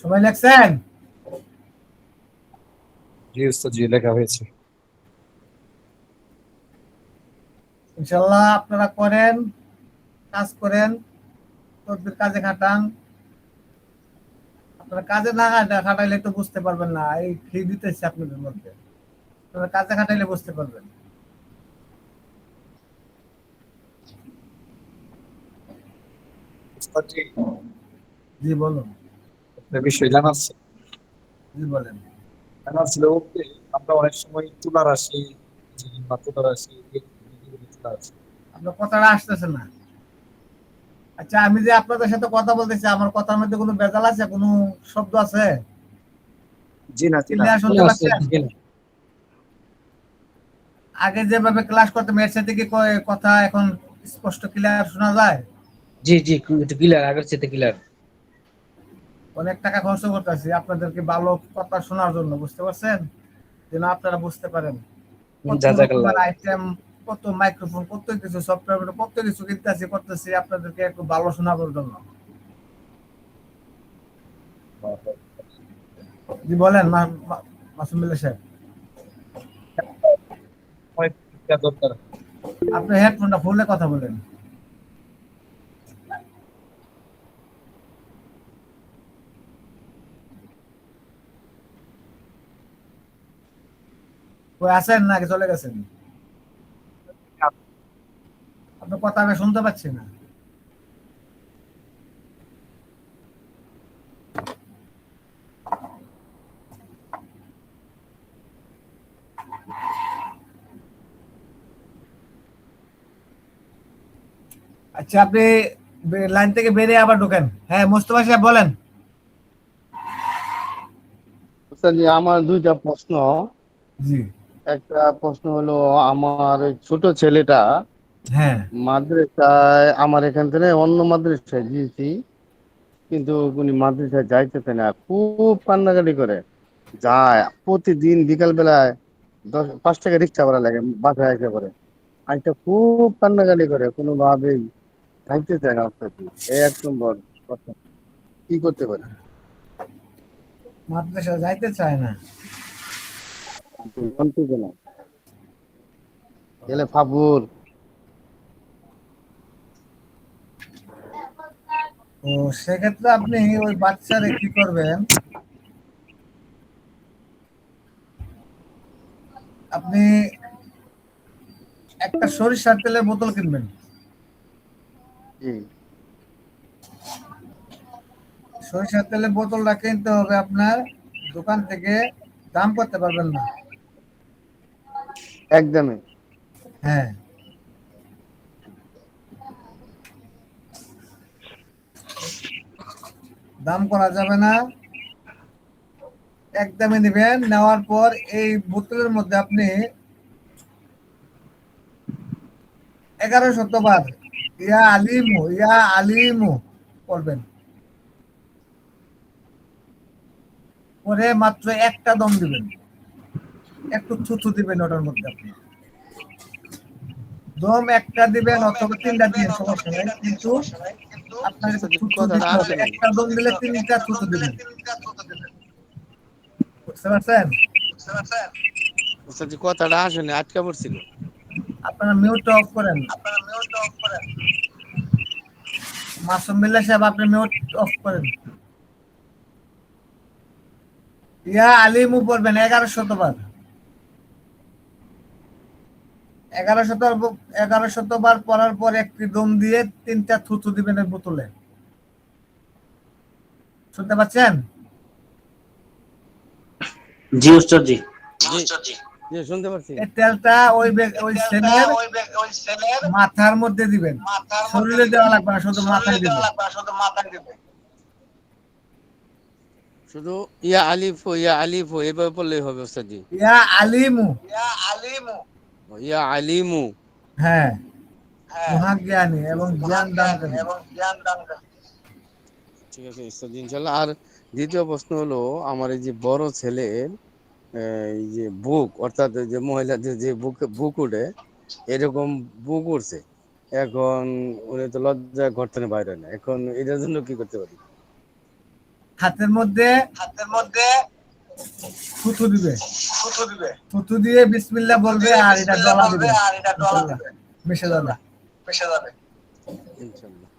সবাই লেখছেন? জি উস্তাদ জি, লেখা হয়েছে। ইনশাল্লাহ আপনারা করেন, কাজ করেন, তদবির কাজে খাটান। আপনারা কাজে না খাটাইলে তো বুঝতে পারবেন না, এই খেয়ে দিতেছি আপনাদের মধ্যে। আপনারা কাজে খাটাইলে বুঝতে পারবেন। উস্তাদ জি, জি বলুন। একটা বিষয় জানার ছিল। জি বলেন। জানার ছিল বলতে, আমরা অনেক সময় তুলা রাশি বা তুলা রাশি তুলা রাশি। আপনার কথাটা আসতেছে না। আচ্ছা, আমি যে আপনাদের সাথে কথা বলতেছি, আমার কথার মধ্যে কোনো ভেজাল আছে, কোনো শব্দ আছে? জি না, জি না। ক্লিয়ার শুনতে পাচ্ছেন? জি না। আগে যেভাবে ক্লাস করতাম এর সাথে কি কথা এখন স্পষ্ট ক্লিয়ার শোনা যায়? জি জি, একটু ক্লিয়ার, আগের চেয়ে ক্লিয়ার। অনেক টাকা খরচ করতেছি আপনাদেরকে ভালো কথা শোনার জন্য, বুঝতে পারছেন? যেন আপনারা বুঝতে পারেন কত জাযাকাল্লাহ। রকমের আইটেম, কত মাইক্রোফোন, কত কিছু সফটওয়্যার, কত কিছু কিনতেছি করতেছি আপনাদেরকে একটু ভালো শোনাবার জন্য। জি বলেন মাসুম বিল্লাহ সাহেব। সময় দেওয়া দরকার। আপনি হেডফোনটা খুলে কথা বলেন। কই আছেন নাকি চলে গেছেন? আপনার কথা আমি শুনতে পাচ্ছি না। আচ্ছা, আপনি লাইন থেকে বেরিয়ে আবার ঢোকেন। হ্যাঁ মোস্তফা সাহেব বলেন। উস্তাদ জি, আমার দুইটা প্রশ্ন। জি। একটা প্রশ্ন হলো, আমার এই ছোট ছেলেটা হ্যাঁ। মাদ্রাসায়, আমার এখান থেকে অন্য মাদ্রাসায় দিয়েছি, কিন্তু উনি মাদ্রাসায় যাইতেছে না, খুব কান্নাকাটি করে। যায় প্রতিদিন বিকাল বেলায় 5 টাকা রিক্সা ভাড়া লাগে, বাসায় এসে করে আইটা খুব কান্নাকাটি করে, কোনোভাবেই যাইতে চায় না। উস্তাদ জি, এই একদম বড় কথা। কি করতে পারি? মাদ্রাসা যাইতে চায় না। জানতে না গেলে ফাবুর। তো সেক্ষেত্রে আপনি ওই বাচ্চারে কি করবেন, আপনি একটা সরিষার তেলের বোতল কিনবেন। জি সরিষার তেলের বোতলটা কিনতে হবে আপনার, দোকান থেকে দাম করতে পারবেন না। একদমই। হ্যাঁ, দাম করা যাবে না, একদমই নেবেন। নেওয়ার পর এই বোতলের মধ্যে আপনি 1100 বার ইয়া আলিমু করবেন। পরে মাত্র একটা দম দিবেন, একটু থুথু দিবেন ওটার মধ্যে। আপনি দম একটা দিবেন অথবা 3টা দিবেন, সমস্যা নাই, কিন্তু আপনাকে উস্তাদ জি, থুথু কথাটা দিতে হবে। আসেনি। একটা দম দিলে 3টা থুথু দিবেন, বুঝতে পারছেন? উস্তাদ জি, কথাটা আসেনি, আটকা পড়ছিল। আপনারা মিউটটা অফ করেন। মাসুম বিল্লাহ সাহেব, আপনি মিউট অফ করেন। ইয়া আলিমু পড়বেন 1100 বার। 1100 বার পড়ার পর একটি দম দিয়ে 3টা থুথু দিবেন এই বোতলে। শুনতে পাচ্ছেন? জি উস্তাদ জি। জি জি, শুনতে পাচ্ছি। এই তেলটা ওই ছেলের মাথার মধ্যে দিবেন, শরীরে দেওয়া লাগবে না, শুধু মাথায় দিবেন। শুধু ইয়া আলিফ এভাবে পড়লেই হবে উস্তাদ জি। ইয়া আলিমু। ইয়া আলিমু। হ্যাঁ, মহাজ্ঞানী এবং জ্ঞান দানকারী। ঠিক আছে উস্তাদ জি, ইনশাল্লাহ। আর দ্বিতীয় প্রশ্ন হলো, আমার এই যে বড় ছেলের এই যে বুক, অর্থাৎ এই যে মহিলাদের যে বুক বুক উঠে, এরকম বুক উঠছে। এখন উনি তো লজ্জায় ঘর থেকে বাইরে হয় না, এখন এটার জন্য কি করতে পারি? হাতের মধ্যে থুতু দিবে, থুতু দিয়ে বিসমিল্লাহ বলবে আর এটা ডলা দিবে, ইনশাআল্লাহ মিশে যাবে। ইনশাল্লাহ।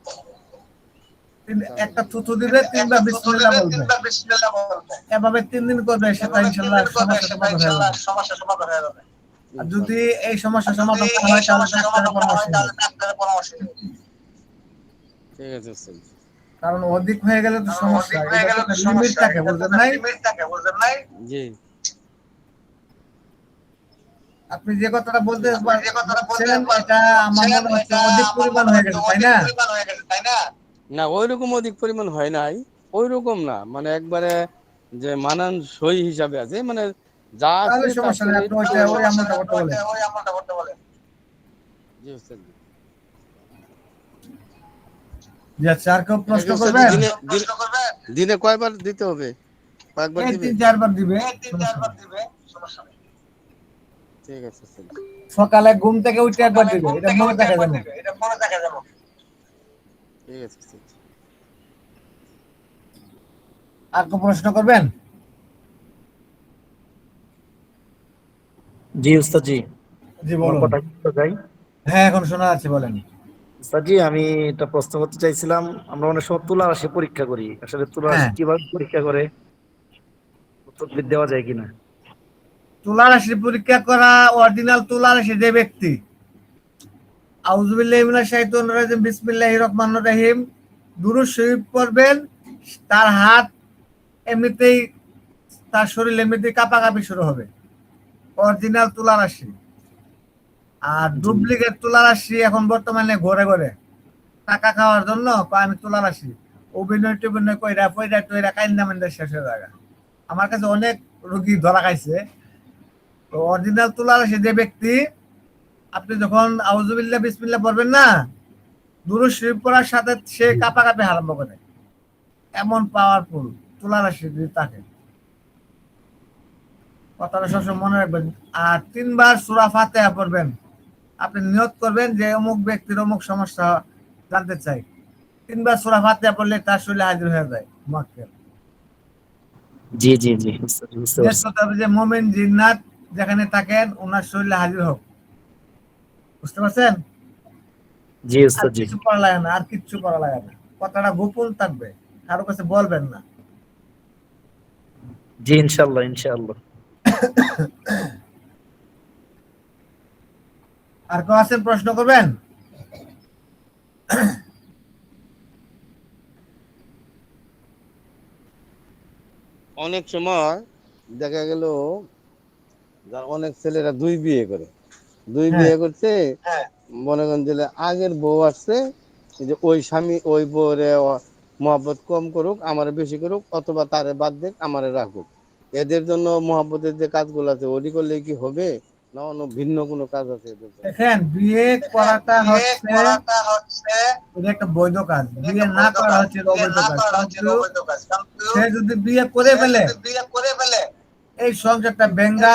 একটা থুতু দিবে, তিনবার বিসমিল্লাহ বলবে, এভাবে 3 দিন করবে, সেটা ইনশাআল্লাহ সমস্যা সমাধান হয়ে যাবে। আর যদি এই সমস্যা সমাধান না হয় তাহলে ডাক্তারের পরামর্শ নিবে। ঠিক আছে ওস্তাদ। কারণ অধিক হয়ে গেলে তো সমস্যা, এটা তো একটা লিমিট থাকে, বুঝলেন নাই? জি আপনি যে কথাটা বলতে বলছেন এটা আমার মনে হচ্ছে অধিক পরিমাণ হয়ে গেছে, তাই না? না, ওইরকম অধিক পরিমাণ হয় নাই, ওইরকম না, মানে একবারে যে মানান সই হিসাবে আছে, মানে যা তাহলে আছে তার সমস্যা নেই, সহিত। আপনি ওই আমলটা করতে বলেন। জি ওস্তাদ জি। জি আচ্ছা, আর কেউ এটা প্রশ্ন কি ওস্তাদ করবেন? দিনে কয়বার দিতে হবে? কয়েকবার এই দিবে? 3-4 বার দিবে, সমস্যা নেই। ঠিক আছে ওস্তাদ। সকালে ঘুম থেকে উঠে একবার দিবে, এটা মনে থাকে যেন। ঠিক আছে ওস্তাদ। আর কেউ প্রশ্ন করবেন? জি উস্তাদ জি, জি আমার বলুন। কথা কি শোনা যায়? হ্যাঁ, এখন শোনা যাচ্ছে, বলেন। উস্তাদ জি, আমি একটা প্রশ্ন করতে চাইছিলাম। আমরা অনেক সময় তুলা রাশি পরীক্ষা করি, আসলে তুলা রাশি হ্যাঁ, কিভাবে পরীক্ষা করে, তদবির দেওয়া যায় কিনা? তুলা রাশি পরীক্ষা করা, অরিজিনাল তুলা রাশি যে ব্যক্তি আউযুবিল্লাহি মিনাশ শাইতানির রাজিম বিসমিল্লাহির রহমানির রহিম দুরূদ শরীফ পড়বেন, তার হাত এমনিতেই, তার শরীর এমনিতেই কাঁপাকাঁপি শুরু হবে, অরিজিনাল তুলা রাশি। আর ডুপ্লিকেট তুলা রাশি এখন বর্তমানে ঘরে ঘরে টাকা খাওয়ার জন্য কয় আমি তুলা রাশি, অভিনয় টভিনয় কইরা পয়রা টইরা কাইন্দা মাইন্দা শেষ হয়ে যায়। আমার কাছে অনেক রোগী ধরা খাইছে। তো অরিজিনাল তুলা রাশি যে ব্যক্তি, আপনি যখন আউযুবিল্লাহ বিসমিল্লাহ পড়বেন না, দুরূদ শরীফ পড়ার সাথে সে কাঁপাকাঁপি আরম্ভ করে, এমন পাওয়ারফুল তুলা রাশি যদি থাকে। কথাটা সবসময় মনে রাখবেন। আর 3 বার সূরা ফাতিহা পড়বেন। আপনি নিয়ত করবেন যে অমুক ব্যক্তির অমুক সমস্যা জানতে চাই, 3 বার সূরা ফাতিহা পড়লে তার শরীরে হাজির হয়ে যায় মুয়াক্কেল। জি জি জি উস্তাদ জি, বুঝতে নিয়ত পারছি। করতে হবে যে মুমিন জিন্নাত যেখানে থাকেন ওনার শরীরে হাজির হোক। বুঝতে পারছেন? জি আর উস্তাদ জি। কিছু করা লাগে না, আর কিচ্ছু করা লাগে না। কথাটা গোপন থাকবে, কারো কাছে বলবেন না। জি ইনশাআল্লাহ ইনশাআল্লাহ। আর কেউ আছেন প্রশ্ন করবেন? অনেক সময় দেখা গেল অনেক ছেলেরা দুই বিয়ে করে, দুই হ্যাঁ, বিয়ে করছে, মনে করেন যে আগের বউ আসছে, এই যে ওই স্বামী ওই বউরে মহব্বত কম করুক, আমারে বেশি করুক, অথবা তারে বাদ দেখ আমারে রাখুক, এদের জন্য মহব্বতের যে কাজগুলো আছে ওটি করলে কি হবে, না অন্য ভিন্ন কোনো কাজ আছে এদের জন্য? দেখেন, বিয়ে করাটা হচ্ছে এটা একটা বৈধ কাজ, বিয়ে না করা হচ্ছে এটা অবৈধ কাজ। কিন্তু সে যদি বিয়ে করে ফেলে, এই সংসারটা ভেঙ্গে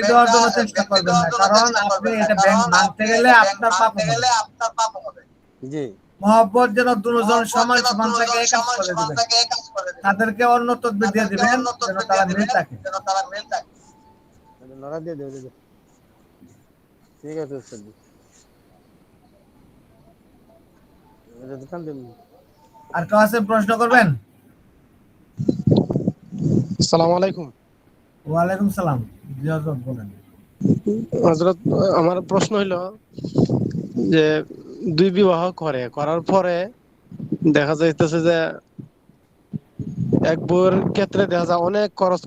দেওয়ার জন্য চেষ্টা করবেন না, কারণ আপনি এটা ভাঙতে গেলে আপনার পাপ হবে। জি মহব্বত যেন দুজন সমান সমান থাকে, এই কাজ করে দিবেন। তাদেরকে অন্য তদবির দিয়ে দিবেন যেন তারা মিল থাকে। নড়া দিয়ে দেবে দেবে। ঠিক আছে ওস্তাদ জি। এটা দোকান দেন। আর কেউ আছে প্রশ্ন করবেন? আসসালামু আলাইকুম ওয়ালাইকুম সালাম। জি হযরত, বলেন। হযরত। আমার প্রশ্ন হলো যে দুই বিবাহ করার পরে দেখা যাইতেছে যে এক বউর ক্ষেত্রে দেখা যায় অনেক খরচ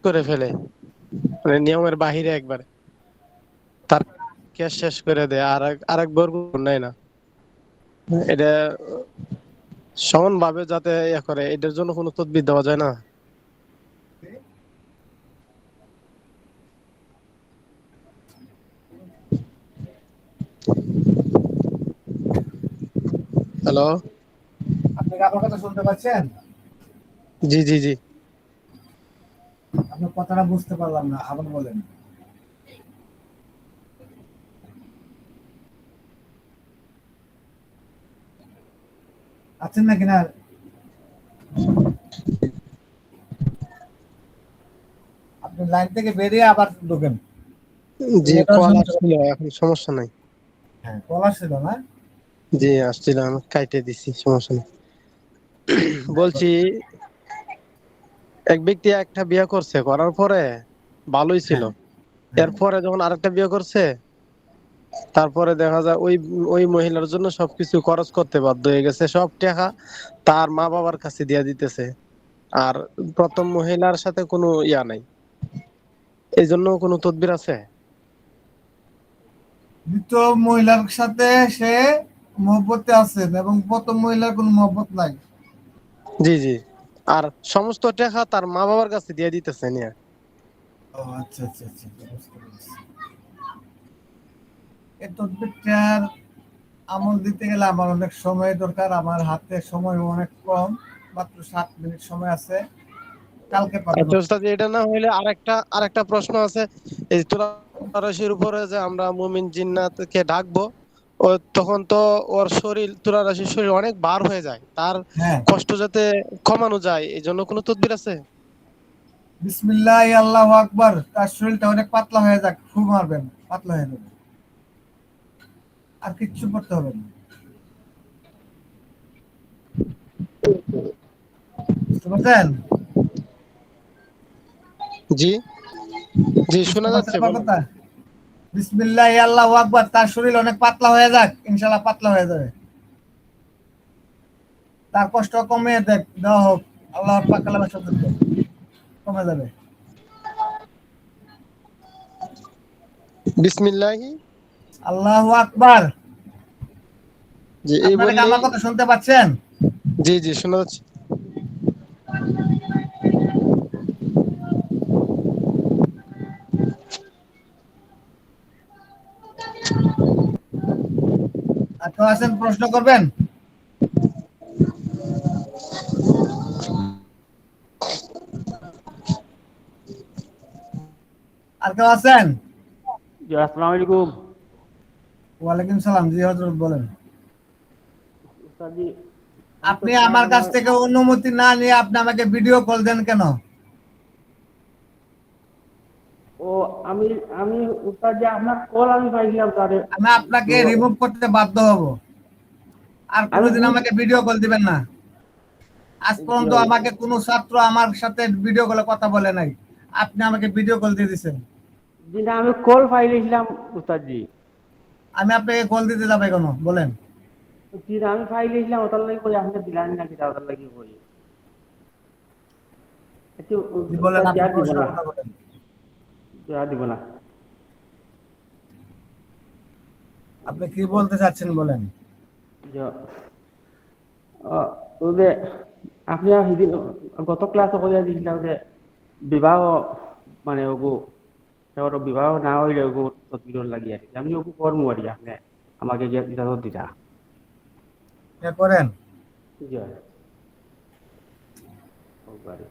করে ফেলে, মানে নিয়মের বাহিরে একবারে, তার ক্যাশ শেষ করে দেয়, আর আরেক বউর নেয় না। এটা সমান ভাবে যাতে করে, এটার জন্য কোনো তদবির দেওয়া যায় না? হ্যালো। আপনি কি আমার কথা শুনতে পাচ্ছেন? জি জি জি। আপনার কথাটা বুঝতে পারলাম না, আবার বলেন। আছেন নাকি না? আপনি লাইন থেকে বেরিয়ে আবার ঢোকেন। জি, এটাও কল সমস্যা আসছিল, এখন সমস্যা নাই। হ্যাঁ, কল আসছিল না? জি আসছিল, আমি কাইটে দিছি, সমস্যা নেই। বলছি, এক ব্যক্তি একটা বিয়ে করছে, করার পরে ভালোই ছিল। হ্যাঁ, হ্যাঁ। এরপরে যখন আরেকটা বিয়ে করছে, তারপরে দেখা যায় ওই ওই মহিলার জন্য সবকিছু খরচ করতে বাধ্য হয়ে গেছে, সব টাকা তার মা বাবার কাছে দিয়ে দিতেছে। আর প্রথম মহিলার সাথে কোনো ইয়া নাই, এই জন্য কোনো তদবির আছে? দ্বিতীয় মহিলার সাথে সে মহব্বতে আছেন এবং প্রথম মহিলার কোনো মহব্বত নাই। জি জি। আর সমস্ত টাকা তার মা বাবার কাছে দিয়ে দিতেছে নিয়ে। ও আচ্ছা আচ্ছা আচ্ছা, বুঝতে পেরেছি। এই তদবিরটার আমল দিতে গেলে আমার অনেক সময় দরকার, আমার হাতে সময় অনেক কম, মাত্র 7 মিনিট সময় আছে, কালকে পাঠানো। আচ্ছা ওস্তাদ, এটা না হইলে আরেকটা প্রশ্ন আছে। এই তুলা রাশির উপরে যে আমরা মুমিন জিন্নাতকে ডাকবো, ও তখন তো ওর শরীর, তুলা রাশির শরীর অনেক বার হয়ে যায়, তার হ্যাঁ, কষ্ট যাতে কমানো যায়, এই জন্য কোনো তদবির আছে? বিসমিল্লাহ আল্লাহু আকবার, তার শরীরটা অনেক পাতলা হয়ে যাক, ফু মারবেন, পাতলা হয়ে যাবে, আর কিচ্ছু করতে হবে না। বুঝতে পারছেন? জি জি, বুঝতে শোনা পারছেন যাচ্ছে, আমার বলেন। কথা? বিসমিল্লাহ আল্লাহু আকবার, তার শরীর অনেক পাতলা হয়ে যাক, ইনশাআল্লাহ পাতলা হয়ে যাবে, তার কষ্ট কমিয়ে দেওয়া হোক, আল্লাহর পাক কালামে শপথ করে, কমে যাবে। বিসমিল্লাহি। আল্লাহু আকবার। জি, এই আপনারা কি বললেই। আমার কথা শুনতে পাচ্ছেন? জি জি, শোনা যাচ্ছে। আর কেউ আছেন প্রশ্ন করবেন? আর কেউ আছেন? জি, আসসালামু আলাইকুম। ওয়ালাইকুম সালাম, জি হযরত বলেন। উস্তাদ জি, আমি তো আপনি চাই আমার কাছ আমার থেকে অনুমতি না নিয়ে আপনি আমাকে ভিডিও কল দেন কেন? ও আমি আমি উস্তাদ জি আপনার কল আমি পাইছিলাম তারে। আমি আপনাকে তো রিমুভ করতে বাধ্য হব, আর আমি কোনোদিন বুঝ আমাকে ভিডিও কল দিবেন না। আজ জি পর্যন্ত ভাই, আমাকে কোনো ছাত্র আমার সাথে ভিডিও কলে কথা বলে নাই, আপনি আমাকে ভিডিও কল দিয়ে দিচ্ছেন। জি না আমি কল পাইছিলাম উস্তাদ জি। আমি আপনাকে কল দিতে যাবে কেন বলেন? জি না আমি পাইছিলাম ওটার লাগি কই আপনি দিলেন না কি ওটার লাগি কই। একটু জি বলেন, উস্তাদ জি আপনি আর দিব প্রশ্ন না, কথা বলেন। জি আর দিব না। আপনি কি বলতে চাচ্ছেন বলেন? জি ওদের আপনি আর সেদিন গত ক্লাসে কইয়া দিয়েছিলাম যে বিবাহ মানে ওগো এবার বিবাহ না হইলে ওগো তদবির লাগি আর কি। আমি ওগো করবো আর কি, আপনি আমাকে যে ইজাজত দিতা। কে করেন? জি ওবারে।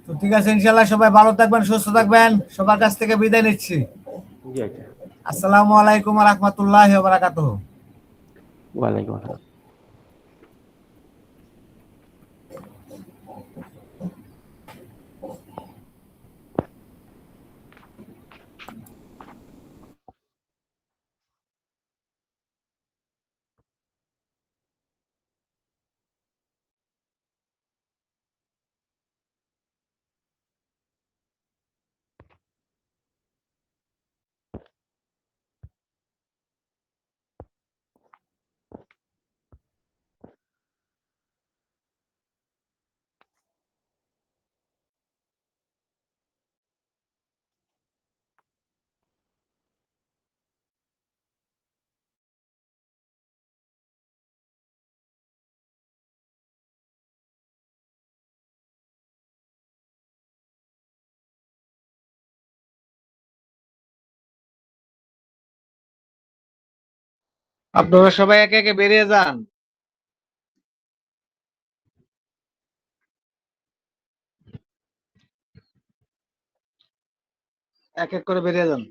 তো ঠিক আছে, ইনশাল্লাহ সবাই ভালো থাকবেন, সুস্থ থাকবেন, সবার কাছ থেকে বিদায় নিচ্ছি। জি আচ্ছা। আসসালামু আলাইকুম ওয়া রাহমাতুল্লাহি ওয়া বারাকাতুহু। ওয়ালাইকুম আসসালাম। আপনারা সবাই একে একে বেরিয়ে যান, এক এক করে বেরিয়ে যান।